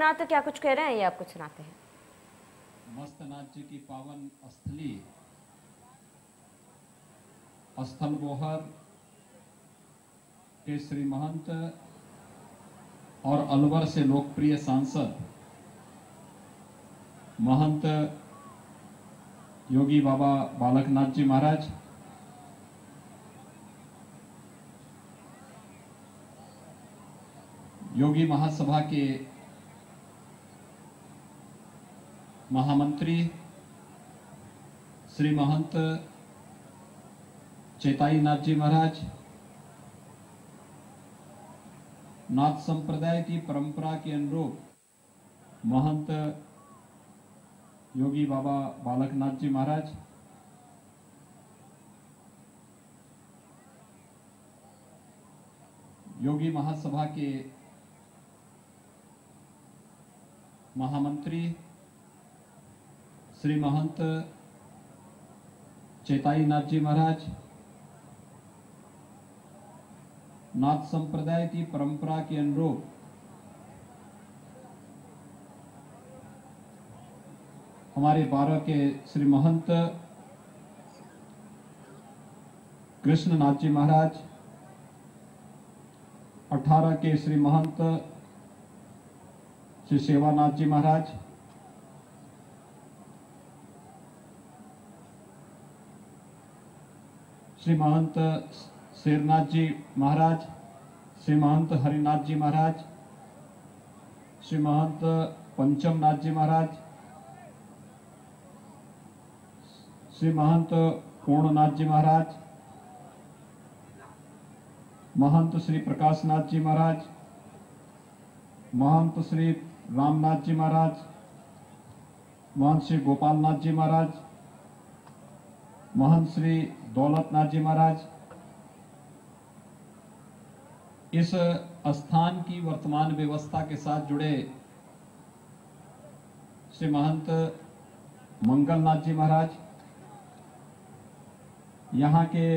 तो क्या कुछ कह रहे हैं, ये आप कुछ सुनाते हैं। मस्तनाथ जी की पावन स्थली स्थल बोहर के श्री महंत और अलवर से लोकप्रिय सांसद महंत योगी बाबा बालकनाथ जी महाराज, योगी महासभा के महामंत्री श्री महंत चेताई नाथ जी महाराज, नाथ संप्रदाय की परंपरा के अनुरूप महंत योगी बाबा बालकनाथ जी महाराज, योगी महासभा के महामंत्री श्री महंत चेताई नाथ जी महाराज, नाथ संप्रदाय की परंपरा के अनुरूप हमारे 12 के श्री महंत कृष्णनाथ जी महाराज, 18 के श्री महंत श्री सेवानाथ जी महाराज, श्री महंत शेरनाथ जी महाराज, श्री महंत हरिनाथ जी महाराज, श्री महंत पंचम नाथ जी महाराज, श्री महंत पूर्णनाथ जी महाराज, महंत श्री प्रकाशनाथ जी महाराज, महंत श्री रामनाथ जी महाराज, महंत श्री गोपालनाथ जी महाराज, महंत श्री दौलतनाथ जी महाराज, इस स्थान की वर्तमान व्यवस्था के साथ जुड़े श्री महंत मंगलनाथ जी महाराज, यहाँ के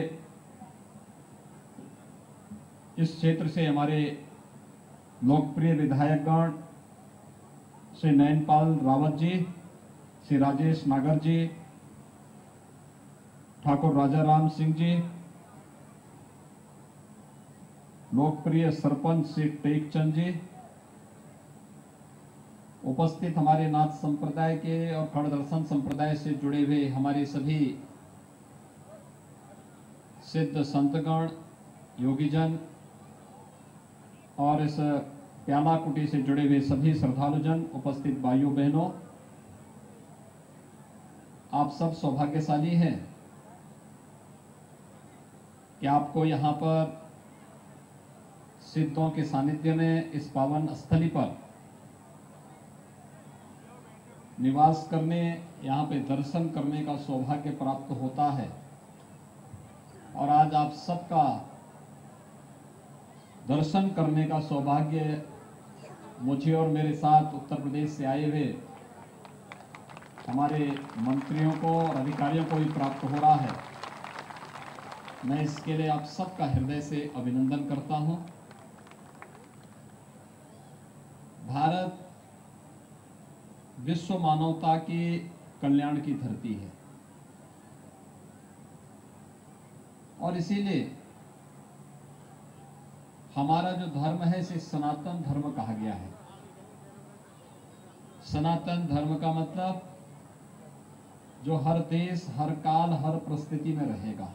इस क्षेत्र से हमारे लोकप्रिय विधायकगण श्री नयनपाल रावत जी, श्री राजेश नागर जी, ठाकुर राजा राम सिंह जी, लोकप्रिय सरपंच श्री टेकचंद जी, उपस्थित हमारे नाथ संप्रदाय के और खड़ दर्शन संप्रदाय से जुड़े हुए हमारे सभी सिद्ध संतगण, योगीजन और इस प्याला कुटी से जुड़े हुए सभी श्रद्धालुजन, उपस्थित भाइयों बहनों, आप सब सौभाग्यशाली हैं कि आपको यहाँ पर सिद्धों के सानिध्य में इस पावन स्थली पर निवास करने, यहाँ पे दर्शन करने का सौभाग्य प्राप्त होता है। और आज आप सबका दर्शन करने का सौभाग्य मुझे और मेरे साथ उत्तर प्रदेश से आए हुए हमारे मंत्रियों को और अधिकारियों को भी प्राप्त हो रहा है। मैं इसके लिए आप सबका हृदय से अभिनंदन करता हूं। भारत विश्व मानवता की कल्याण की धरती है और इसीलिए हमारा जो धर्म है इसे सनातन धर्म कहा गया है। सनातन धर्म का मतलब जो हर देश, हर काल, हर परिस्थिति में रहेगा।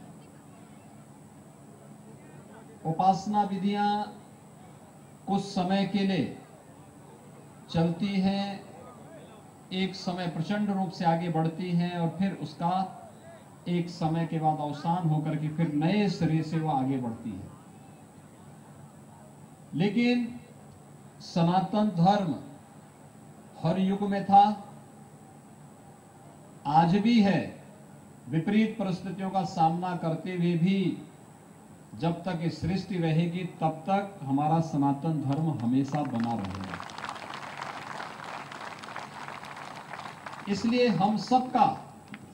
उपासना विधियां कुछ समय के लिए चलती हैं, एक समय प्रचंड रूप से आगे बढ़ती हैं और फिर उसका एक समय के बाद अवसान होकर के फिर नए सिरे से वो आगे बढ़ती है। लेकिन सनातन धर्म हर युग में था, आज भी है। विपरीत परिस्थितियों का सामना करते हुए भी जब तक इस सृष्टि रहेगी तब तक हमारा सनातन धर्म हमेशा बना रहेगा। इसलिए हम सबका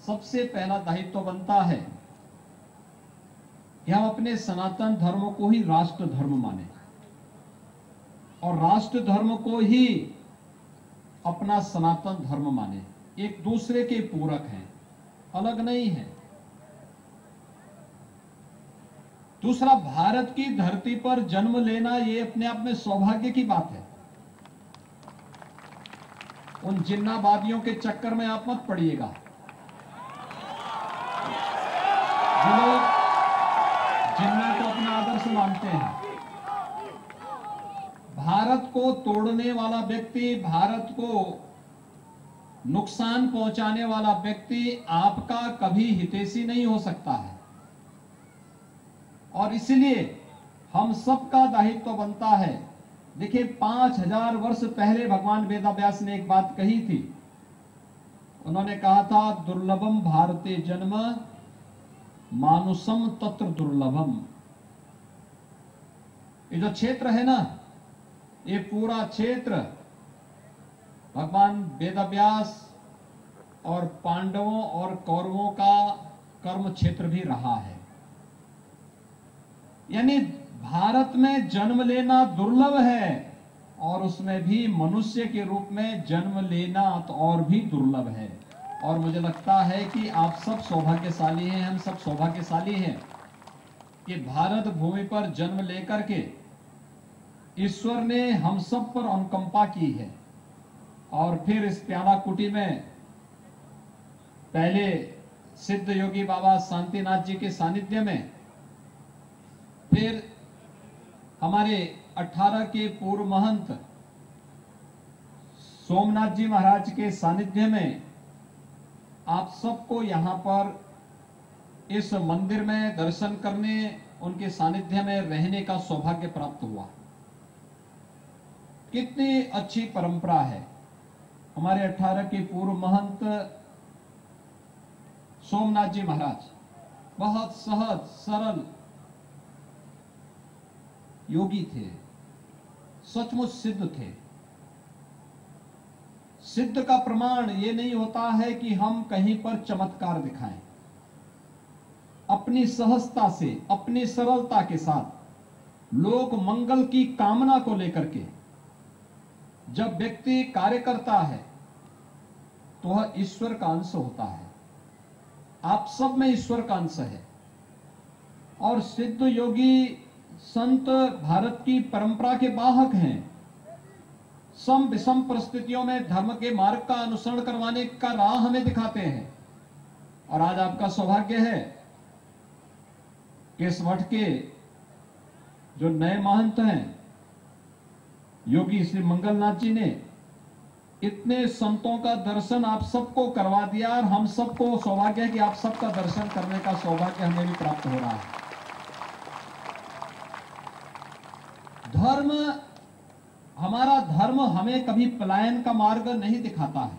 सबसे पहला दायित्व बनता है कि हम अपने सनातन धर्म को ही राष्ट्र धर्म माने और राष्ट्र धर्म को ही अपना सनातन धर्म माने, एक दूसरे के पूरक हैं, अलग नहीं है। दूसरा, भारत की धरती पर जन्म लेना ये अपने आप में सौभाग्य की बात है। उन जिन्नावादियों के चक्कर में आप मत पड़िएगा, जो लोग जिन्ना को अपना आदर्श मानते हैं। भारत को तोड़ने वाला व्यक्ति, भारत को नुकसान पहुंचाने वाला व्यक्ति आपका कभी हितैषी नहीं हो सकता है। और इसलिए हम सबका दायित्व बनता है। देखिए, 5000 वर्ष पहले भगवान वेदव्यास ने एक बात कही थी। उन्होंने कहा था, दुर्लभम भारते जन्म मानुषम तत्र दुर्लभम। ये जो क्षेत्र है ना, ये पूरा क्षेत्र भगवान वेदव्यास और पांडवों और कौरवों का कर्म क्षेत्र भी रहा है। यानी भारत में जन्म लेना दुर्लभ है, और उसमें भी मनुष्य के रूप में जन्म लेना तो और भी दुर्लभ है। और मुझे लगता है कि आप सब सौभाग्यशाली हैं, हम सब सौभाग्यशाली हैं कि भारत भूमि पर जन्म लेकर के ईश्वर ने हम सब पर अनुकंपा की है। और फिर इस प्याला कुटी में पहले सिद्ध योगी बाबा शांतिनाथ जी के सानिध्य में, फिर हमारे 18 के पूर्व महंत सोमनाथ जी महाराज के सानिध्य में आप सबको यहां पर इस मंदिर में दर्शन करने, उनके सानिध्य में रहने का सौभाग्य प्राप्त हुआ। कितनी अच्छी परंपरा है। हमारे 18 के पूर्व महंत सोमनाथ जी महाराज बहुत सहज सरल योगी थे, सचमुच सिद्ध थे। सिद्ध का प्रमाण ये नहीं होता है कि हम कहीं पर चमत्कार दिखाएं। अपनी सहजता से, अपनी सरलता के साथ लोक मंगल की कामना को लेकर के जब व्यक्ति कार्य करता है तो वह ईश्वर का अंश होता है। आप सब में ईश्वर का अंश है। और सिद्ध योगी संत भारत की परंपरा के वाहक हैं। सम विषम परिस्थितियों में धर्म के मार्ग का अनुसरण करवाने का राह हमें दिखाते हैं। और आज आपका सौभाग्य है कि इस मठ के जो नए महंत हैं, योगी श्री मंगलनाथ जी ने इतने संतों का दर्शन आप सबको करवा दिया। और हम सबको सौभाग्य है कि आप सबका दर्शन करने का सौभाग्य हमें भी प्राप्त हो रहा है। धर्म, हमारा धर्म हमें कभी पलायन का मार्ग नहीं दिखाता है।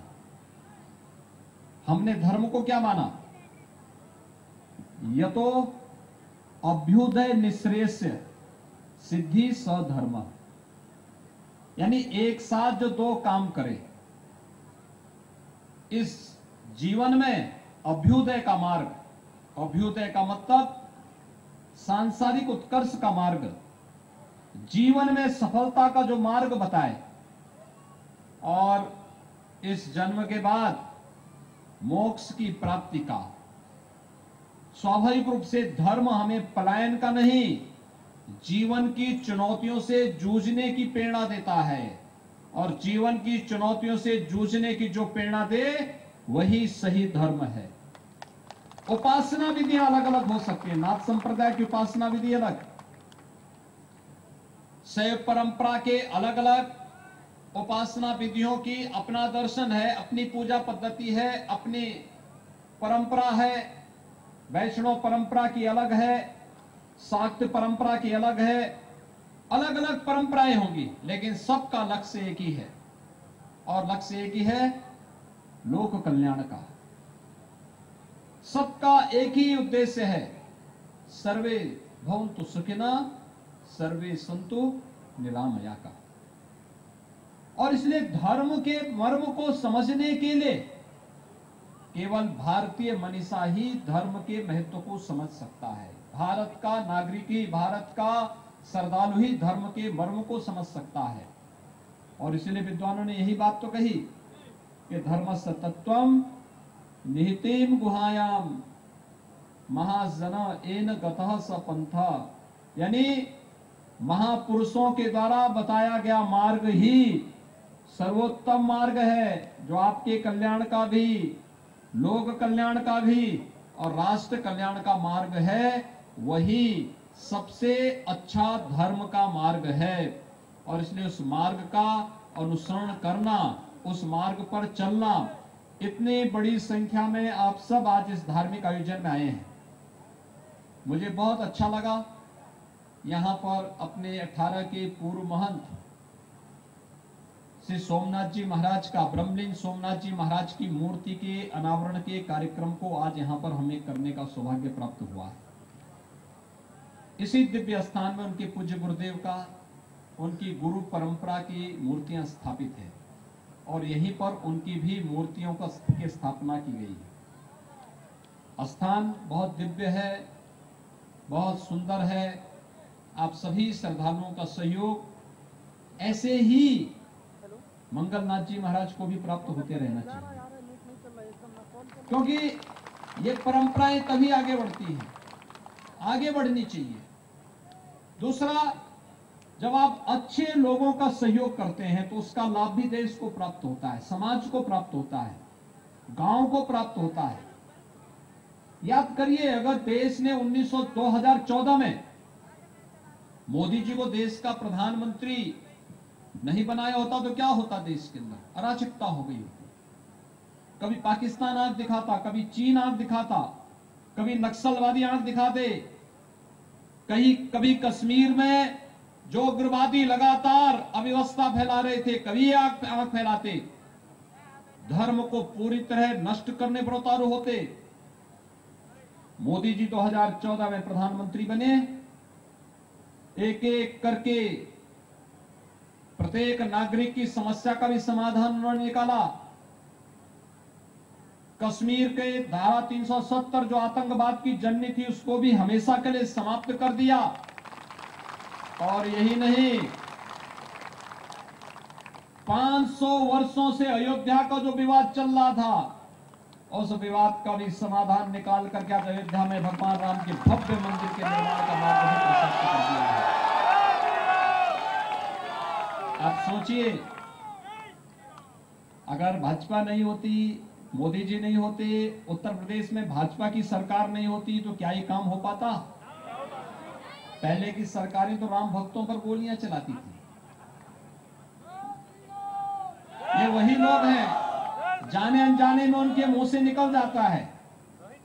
हमने धर्म को क्या माना? यतो अभ्युदय निःश्रेयस्य सिद्धि सधर्म, यानी एक साथ जो दो काम करे। इस जीवन में अभ्युदय का मार्ग, अभ्युदय का मतलब सांसारिक उत्कर्ष का मार्ग, जीवन में सफलता का जो मार्ग बताए, और इस जन्म के बाद मोक्ष की प्राप्ति का। स्वाभाविक रूप से धर्म हमें पलायन का नहीं, जीवन की चुनौतियों से जूझने की प्रेरणा देता है। और जीवन की चुनौतियों से जूझने की जो प्रेरणा दे, वही सही धर्म है। उपासना विधियां अलग अलग हो सकती है। नाथ संप्रदाय की उपासना विधि अलग, शैव परंपरा के अलग अलग उपासना विधियों की अपना दर्शन है, अपनी पूजा पद्धति है, अपनी परंपरा है। वैष्णव परंपरा की अलग है, शाक्त परंपरा की अलग है। अलग अलग परंपराएं होंगी, लेकिन सबका लक्ष्य एक ही है। और लक्ष्य एक ही है, लोक कल्याण का। सबका एक ही उद्देश्य है, सर्वे भवन्तु सुखिनः सर्वे सन्तु निरामया का। और इसलिए धर्म के मर्म को समझने के लिए केवल भारतीय मनीषा ही धर्म के महत्व को समझ सकता है। भारत का नागरिक ही, भारत का श्रद्धालु ही धर्म के मर्म को समझ सकता है। और इसलिए विद्वानों ने यही बात तो कही कि धर्मस्य तत्वम निहितेम गुहायाम महाजन एन गतः स पंथा, यानी महापुरुषों के द्वारा बताया गया मार्ग ही सर्वोत्तम मार्ग है, जो आपके कल्याण का भी, लोक कल्याण का भी और राष्ट्र कल्याण का मार्ग है। वही सबसे अच्छा धर्म का मार्ग है और इसलिए उस मार्ग का अनुसरण करना, उस मार्ग पर चलना। इतनी बड़ी संख्या में आप सब आज इस धार्मिक आयोजन में आए हैं, मुझे बहुत अच्छा लगा। यहां पर अपने 18 के पूर्व महंत श्री सोमनाथ जी महाराज का, ब्रह्मलीन सोमनाथ जी महाराज की मूर्ति के अनावरण के कार्यक्रम को आज यहां पर हमें करने का सौभाग्य प्राप्त हुआ है। इसी दिव्य स्थान में उनके पूज्य गुरुदेव का, उनकी गुरु परंपरा की मूर्तियां स्थापित है और यहीं पर उनकी भी मूर्तियों की स्थापना की गई है। स्थान बहुत दिव्य है, बहुत सुंदर है। आप सभी श्रद्धालुओं का सहयोग ऐसे ही मंगलनाथ जी महाराज को भी प्राप्त होते रहना चाहिए, क्योंकि ये परंपराएं तभी आगे बढ़ती हैं, आगे बढ़नी चाहिए। दूसरा, जब आप अच्छे लोगों का सहयोग करते हैं तो उसका लाभ भी देश को प्राप्त होता है, समाज को प्राप्त होता है, गांव को प्राप्त होता है। याद करिए, अगर देश ने 2014 में मोदी जी को देश का प्रधानमंत्री नहीं बनाया होता तो क्या होता, देश के अंदर अराजकता हो गई होती। कभी पाकिस्तान आंख दिखाता, कभी चीन आंख दिखाता, कभी नक्सलवादी आंख दिखाते, कभी कश्मीर में जो उग्रवादी लगातार अव्यवस्था फैला रहे थे, कभी आंख फैलाते, धर्म को पूरी तरह नष्ट करने पर उतारू होते। मोदी जी 2014 में प्रधानमंत्री बने, एक एक करके प्रत्येक नागरिक की समस्या का भी समाधान उन्होंने निकाला। कश्मीर के धारा 370 जो आतंकवाद की जननी थी, उसको भी हमेशा के लिए समाप्त कर दिया। और यही नहीं, 500 वर्षों से अयोध्या का जो विवाद चल रहा था, उस विवाद का भी समाधान निकाल करके आज अयोध्या में भगवान राम के भव्य मंदिर के निर्माण का मार्ग भी प्रशस्त कर दिया है। आप सोचिए, अगर भाजपा नहीं होती, मोदी जी नहीं होते, उत्तर प्रदेश में भाजपा की सरकार नहीं होती, तो क्या ये काम हो पाता? पहले की सरकारें तो राम भक्तों पर गोलियां चलाती थी। ये वही लोग हैं, जाने अनजाने में उनके मुंह से निकल जाता है,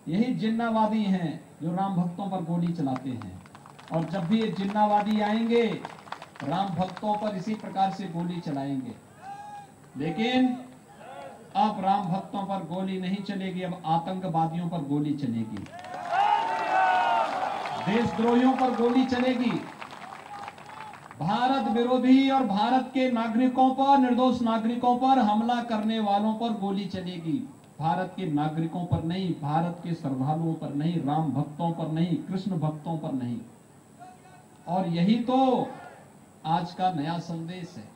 यही जिन्नावादी हैं जो राम भक्तों पर गोली चलाते हैं। और जब भी ये जिन्नावादी आएंगे, राम भक्तों पर इसी प्रकार से गोली चलाएंगे। लेकिन अब राम भक्तों पर गोली नहीं चलेगी, अब आतंकवादियों पर गोली चलेगी, देशद्रोहियों पर गोली चलेगी, भारत विरोधी और भारत के नागरिकों पर, निर्दोष नागरिकों पर हमला करने वालों पर गोली चलेगी। भारत के नागरिकों पर नहीं, भारत के श्रद्धालुओं पर नहीं, राम भक्तों पर नहीं, कृष्ण भक्तों पर नहीं। और यही तो आज का नया संदेश है।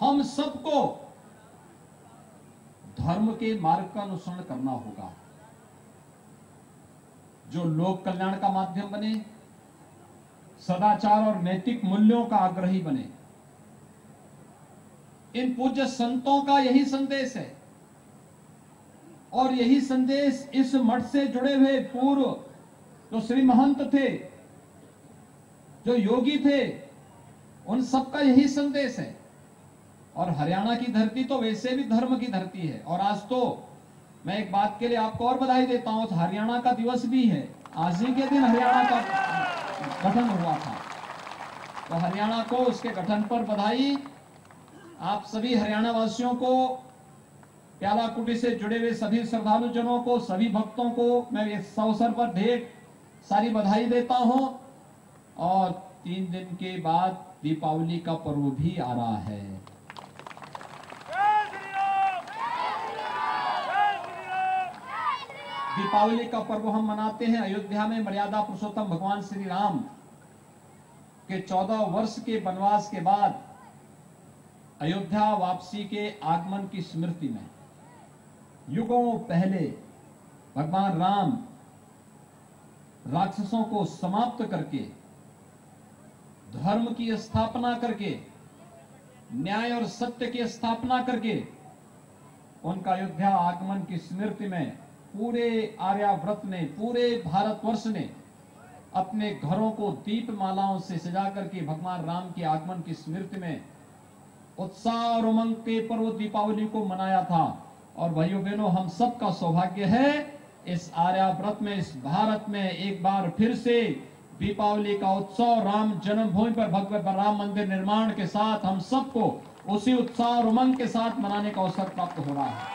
हम सबको धर्म के मार्ग का अनुसरण करना होगा, जो लोक कल्याण का माध्यम बने, सदाचार और नैतिक मूल्यों का आग्रही बने। इन पूज्य संतों का यही संदेश है और यही संदेश इस मठ से जुड़े हुए पूर्व जो श्री महंत थे, जो योगी थे, उन सबका यही संदेश है। और हरियाणा की धरती तो वैसे भी धर्म की धरती है। और आज तो मैं एक बात के लिए आपको और बधाई देता हूं, हरियाणा का दिवस भी है। आज ही के दिन हरियाणा का गठन हुआ था, तो हरियाणा को उसके गठन पर बधाई। आप सभी हरियाणा वासियों को, प्याला कुटी से जुड़े हुए सभी श्रद्धालु जनों को, सभी भक्तों को मैं इस अवसर पर ढेर सारी बधाई देता हूं। और 3 दिन के बाद दीपावली का पर्व भी आ रहा है। दीपावली का पर्व हम मनाते हैं अयोध्या में मर्यादा पुरुषोत्तम भगवान श्री राम के 14 वर्ष के वनवास के बाद अयोध्या वापसी के आगमन की स्मृति में युगों पहले भगवान राम राक्षसों को समाप्त करके धर्म की स्थापना करके न्याय और सत्य की स्थापना करके उनका अयोध्या आगमन की स्मृति में पूरे आर्यावर्त ने, पूरे भारतवर्ष ने अपने घरों को दीपमालाओं से सजा करके भगवान राम के आगमन की स्मृति में उत्साह और उमंग के पर्व दीपावली को मनाया था। और भाइयों बहनों, हम सबका सौभाग्य है इस आर्यावर्त में, इस भारत में एक बार फिर से दीपावली का उत्सव राम जन्मभूमि पर भगवान राम मंदिर निर्माण के साथ हम सबको उसी उत्साह और उमंग के साथ मनाने का अवसर प्राप्त हो रहा है।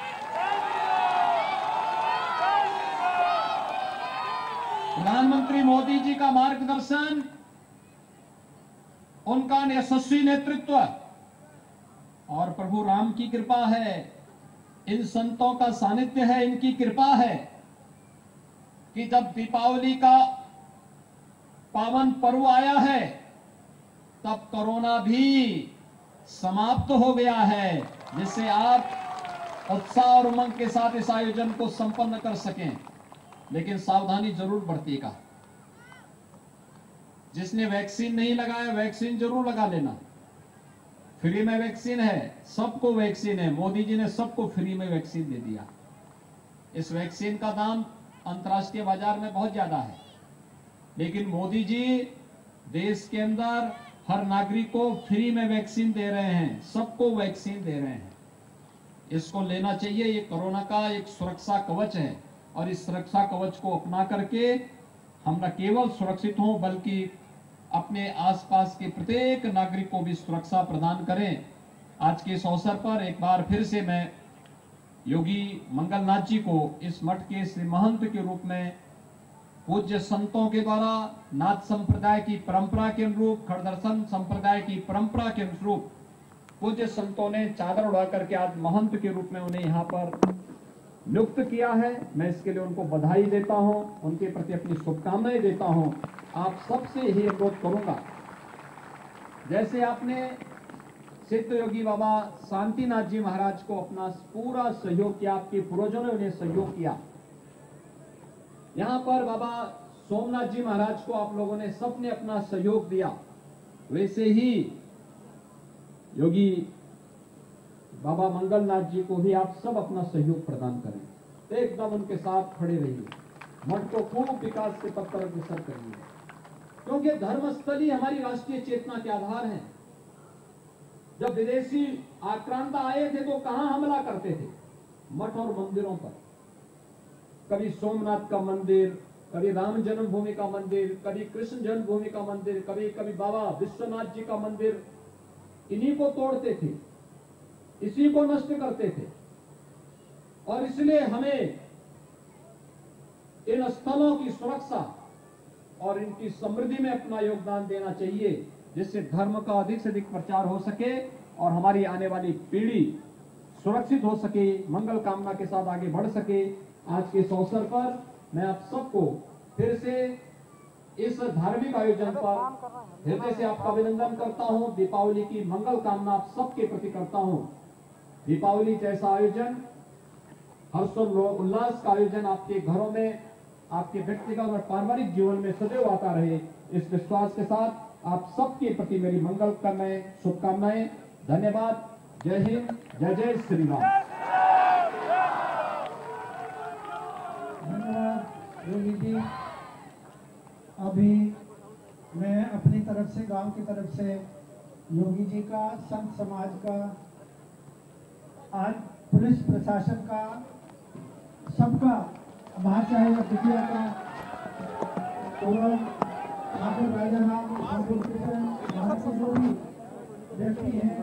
प्रधानमंत्री मोदी जी का मार्गदर्शन, उनका यशस्वी नेतृत्व और प्रभु राम की कृपा है, इन संतों का सानिध्य है, इनकी कृपा है कि जब दीपावली का पावन पर्व आया है तब कोरोना भी समाप्त हो गया है, जिससे आप उत्साह और उमंग के साथ इस आयोजन को संपन्न कर सकें। लेकिन सावधानी जरूर बरतिएगा। जिसने वैक्सीन नहीं लगाया वैक्सीन जरूर लगा लेना। फ्री में वैक्सीन है, सबको वैक्सीन है। मोदी जी ने सबको फ्री में वैक्सीन दे दिया। इस वैक्सीन का दाम अंतर्राष्ट्रीय बाजार में बहुत ज्यादा है, लेकिन मोदी जी देश के अंदर हर नागरिक को फ्री में वैक्सीन दे रहे हैं, सबको वैक्सीन दे रहे हैं। इसको लेना चाहिए। ये कोरोना का एक सुरक्षा कवच है और इस सुरक्षा कवच को अपना करके हम न केवल सुरक्षित हों बल्कि अपने आसपास के प्रत्येक नागरिक को भी सुरक्षा प्रदान करें। आज के इस अवसर पर एक बार फिर से मैं योगी मंगलनाथ जी को इस मठ के श्री महंत के रूप में पूज्य संतों के द्वारा नाथ संप्रदाय की परंपरा के अनुरूप, खड़दर्शन संप्रदाय की परंपरा के अनुरूप पूज्य संतों ने चादर उड़ा करके आज महंत के रूप में उन्हें यहाँ पर नियुक्त किया है। मैं इसके लिए उनको बधाई देता हूं, उनके प्रति अपनी शुभकामनाएं देता हूं। आप सबसे ही अनुरोध करूंगा, जैसे आपने सिद्ध योगी बाबा शांतिनाथ जी महाराज को अपना पूरा सहयोग किया, आपके पूर्वजों ने उन्हें सहयोग किया, यहां पर बाबा सोमनाथ जी महाराज को आप लोगों ने सबने अपना सहयोग दिया, वैसे ही योगी बाबा मंगलनाथ जी को भी आप सब अपना सहयोग प्रदान करें। एकदम उनके साथ खड़े रहिए, मठ को खूब विकास के पथ पर अग्रसर करिए, क्योंकि धर्मस्थल ही हमारी राष्ट्रीय चेतना के आधार है। जब विदेशी आक्रांता आए थे तो कहां हमला करते थे? मठ और मंदिरों पर। कभी सोमनाथ का मंदिर, कभी राम जन्मभूमि का मंदिर, कभी कृष्ण जन्मभूमि का मंदिर, कभी कभी बाबा विश्वनाथ जी का मंदिर, इन्हीं को तोड़ते थे, इसी को नष्ट करते थे। और इसलिए हमें इन स्थलों की सुरक्षा और इनकी समृद्धि में अपना योगदान देना चाहिए, जिससे धर्म का अधिक से अधिक प्रचार हो सके और हमारी आने वाली पीढ़ी सुरक्षित हो सके, मंगल कामना के साथ आगे बढ़ सके। आज के इस अवसर पर मैं आप सबको फिर से इस धार्मिक आयोजन पर हृदय से आपका अभिनंदन करता हूं। दीपावली की मंगल कामना आप सबके प्रति करता हूं। दीपावली जैसा आयोजन, हर्षोल्लास का आयोजन आपके घरों में, आपके व्यक्तिगत और पारिवारिक जीवन में सदैव आता रहे, इस विश्वास के साथ आप सबके प्रति मेरी मंगल कामनाएं, शुभकामनाएं। धन्यवाद। जय हिंद, जय जय श्री राम। धन्यवाद योगी जी। अभी मैं अपनी तरफ से, गांव की तरफ से योगी जी का, संत समाज का, आज पुलिस प्रशासन का, सबका, महाचार्य विद्या का, और ठाकुर राजाराम, ठाकुर कृष्ण, यहाँ के जो भी व्यक्ति हैं,